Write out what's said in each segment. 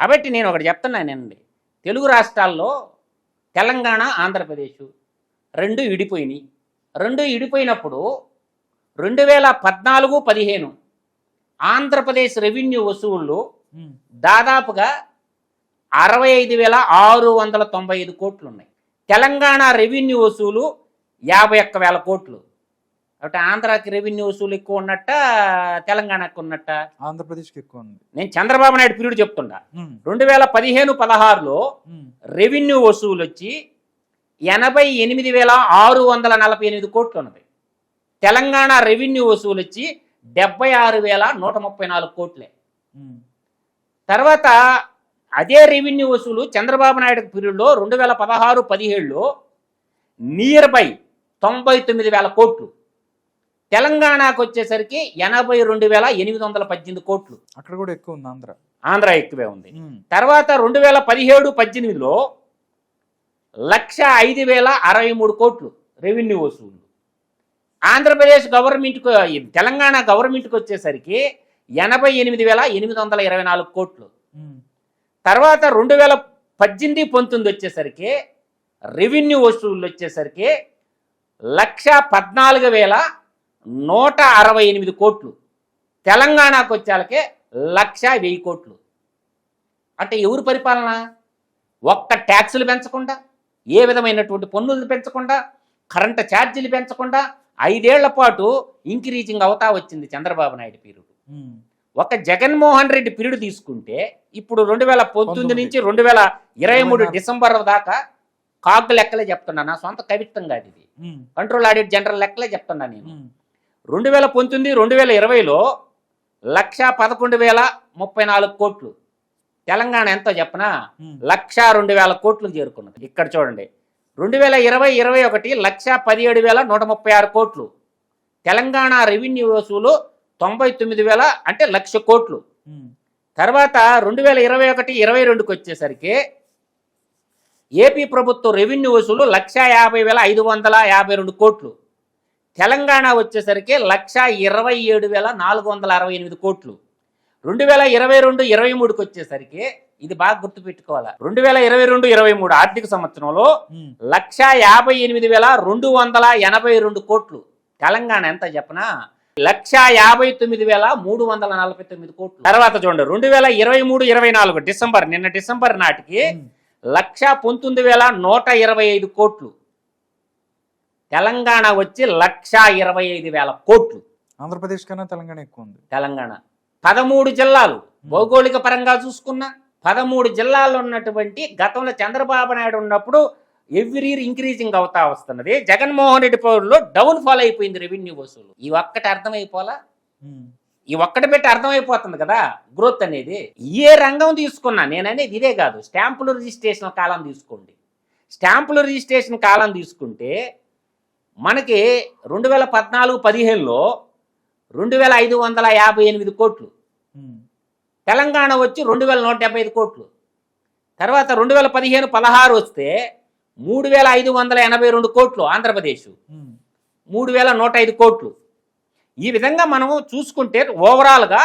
కాబట్టి నేను ఒకటి చెప్తున్నానండి, తెలుగు రాష్ట్రాల్లో తెలంగాణ ఆంధ్రప్రదేశ్ రెండు విడిపోయినాయి. రెండు విడిపోయినప్పుడు 2014-15 ఆంధ్రప్రదేశ్ రెవెన్యూ వసూళ్ళు దాదాపుగా 65,695 కోట్లు ఉన్నాయి. తెలంగాణ రెవెన్యూ వసూలు 51,000 కోట్లు. కాబట్టి ఆంధ్రాకి రెవెన్యూ వసూలు ఎక్కువ ఉన్నట్ట, తెలంగాణకు ఉన్నట్ట? ఆంధ్రప్రదేశ్కి ఎక్కువ ఉంది. నేను చంద్రబాబు నాయుడు పీరియడ్ చెప్తున్నా. 2015-16లో రెవెన్యూ వసూలు వచ్చి 88,648 కోట్లు ఉన్నది. తెలంగాణ రెవెన్యూ వసూలు వచ్చి 76,134 కోట్లే. తర్వాత అదే రెవెన్యూ వసూలు చంద్రబాబు నాయుడు పీరియడ్లో 2016-17లో నియర్ బై 99,000 కోట్లు. తెలంగాణకు వచ్చేసరికి 82,818 కోట్లు. అక్కడ కూడా ఎక్కువ ఉంది. ఆంధ్ర ఎక్కువే ఉంది. తర్వాత 2017-18లో 105,063 కోట్లు రెవెన్యూ వసూలు. ఆంధ్రప్రదేశ్ గవర్నమెంట్కు, తెలంగాణ గవర్నమెంట్కి వచ్చేసరికి 88,824 కోట్లు. తర్వాత 2018-19 వచ్చేసరికి రెవెన్యూ వసూళ్ళు వచ్చేసరికి 114,168 కోట్లు. తెలంగాణకు వచ్చేళ్ళకే 1,01,000 కోట్లు. అంటే ఎవరు పరిపాలన? ఒక్క ట్యాక్సులు పెంచకుండా, ఏ విధమైనటువంటి పన్నులు పెంచకుండా, కరెంటు ఛార్జీలు పెంచకుండా 5 ఏళ్ల పాటు ఇంక్రీజింగ్ అవుతా వచ్చింది చంద్రబాబు నాయుడు పీరియడ్. ఒక జగన్మోహన్ రెడ్డి పీరియడ్ తీసుకుంటే ఇప్పుడు 2019 నుంచి 2023 డిసెంబర్ దాకా కాగ్ లెక్కలే చెప్తున్నా, నా సొంత కవిత్వం కాదు ఇది, కంట్రోల్ ఆడిట్ జనరల్ లెక్కలే చెప్తున్నా నేను. 2019-2020లో 1,11,034 కోట్లు. తెలంగాణ ఎంతో చెప్పనా? 1,02,000 కోట్లు చేరుకున్నది. ఇక్కడ చూడండి, 2020-21 1,17,136 కోట్లు. తెలంగాణ రెవెన్యూ వసూలు 99,000 అంటే 1,00,000 కోట్లు. తర్వాత 2021-22కి వచ్చేసరికి ఏపీ ప్రభుత్వ రెవెన్యూ వసూలు 1,50,552 కోట్లు. తెలంగాణ వచ్చేసరికి 1,27,468 కోట్లు. 2022-23కి వచ్చేసరికి ఇది బాగా గుర్తుపెట్టుకోవాలా, 2022-23 ఆర్థిక సంవత్సరంలో 1,58,282 కోట్లు. తెలంగాణ ఎంత చెప్పనా? 1,59,349 కోట్లు. తర్వాత చూడండి, 2023-24 డిసెంబర్, నిన్న డిసెంబర్ నాటికి 1,19,125 కోట్లు. తెలంగాణ వచ్చి 1,25,000 కోట్లు. ఆంధ్రప్రదేశ్ కన్నా తెలంగాణ ఎక్కువ ఉంది. తెలంగాణ 13 జిల్లాలు భౌగోళిక పరంగా చూసుకున్నా 13 జిల్లాల్లో ఉన్నటువంటి, గతంలో చంద్రబాబు నాయుడు ఉన్నప్పుడు ఎవ్రీ ఇయర్ ఇంక్రీజింగ్ అవుతా వస్తున్నది. జగన్మోహన్ రెడ్డి పౌరులో డౌన్ ఫాల్ అయిపోయింది రెవెన్యూ వసూలు. ఈ ఒక్కటి అర్థమైపోలా? ఈ ఒక్కటి పెట్టి అర్థమైపోతుంది కదా గ్రోత్ అనేది. ఏ రంగం తీసుకున్నా నేననేది ఇదే కాదు. స్టాంపుల రిజిస్ట్రేషన్ కాలం తీసుకోండి. స్టాంపుల రిజిస్ట్రేషన్ కాలం తీసుకుంటే మనకి 2014-15లో 2,558 కోట్లు. తెలంగాణ వచ్చి 2,175 కోట్లు. తర్వాత 2015-16 వస్తే 3,582 కోట్లు. ఆంధ్రప్రదేశ్ 3,105 కోట్లు. ఈ విధంగా మనము చూసుకుంటే ఓవరాల్గా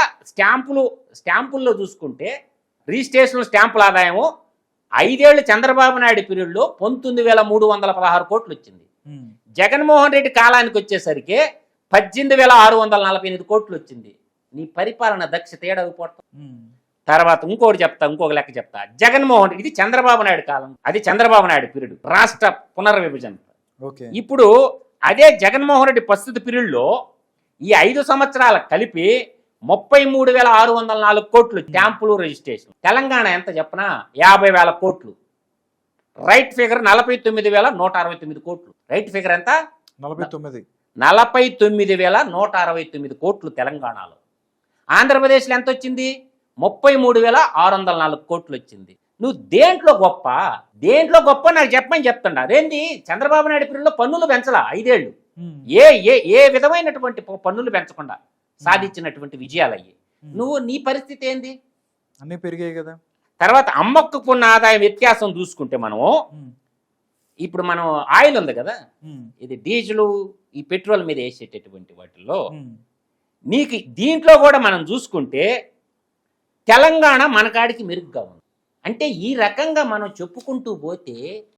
స్టాంపుల్లో చూసుకుంటే రిజిస్ట్రేషన్ స్టాంపుల ఆదాయము 5 ఏళ్ళు చంద్రబాబు నాయుడు పీరియడ్లో 19,316 కోట్లు వచ్చింది. జగన్మోహన్ రెడ్డి కాలానికి వచ్చేసరికి 18,648 కోట్లు వచ్చింది. నీ పరిపాలన దక్షత ఏడవిపోతాం. తర్వాత ఇంకొక లెక్క చెప్తా. జగన్మోహన్ రెడ్డి, ఇది చంద్రబాబు నాయుడు కాలం, అది చంద్రబాబు నాయుడు పీరియడ్, రాష్ట్ర పునర్విభజన. ఇప్పుడు అదే జగన్మోహన్ రెడ్డి ప్రస్తుత పీరియడ్లో ఈ 5 సంవత్సరాల కలిపి 33,604 కోట్లు స్టాంపులు రిజిస్ట్రేషన్. తెలంగాణ ఎంత చెప్పనా? 50,000 కోట్లు. రైట్ ఫిగర్ 49,169 కోట్లు. రైట్ ఫిగర్ ఎంత? 49,169 కోట్లు తెలంగాణలో. ఆంధ్రప్రదేశ్లో ఎంత వచ్చింది? 33,604 కోట్లు వచ్చింది. నువ్వు దేంట్లో గొప్ప నాకు చెప్పమని చెప్తున్నా. అదేంటి, చంద్రబాబు నాయుడు పీరియడ్లో పన్నులు పెంచలా 5 ఏళ్ళు. ఏ విధమైనటువంటి పన్నులు పెంచకుండా సాధించినటువంటి విజయాలు అయ్యి. నీ పరిస్థితి ఏంది? అన్నీ పెరిగాయి కదా. తర్వాత అమ్మకు పన్ను ఆదాయం వ్యత్యాసం చూసుకుంటే మనము ఇప్పుడు మనం ఆయిల్ ఉంది కదా, ఇది డీజిల్, ఈ పెట్రోల్ మీద వేసేటటువంటి వాటిల్లో నీకు దీంట్లో కూడా మనం చూసుకుంటే తెలంగాణ మనకాడికి మెరుగ్గా ఉంది. అంటే ఈ రకంగా మనం చెప్పుకుంటూ పోతే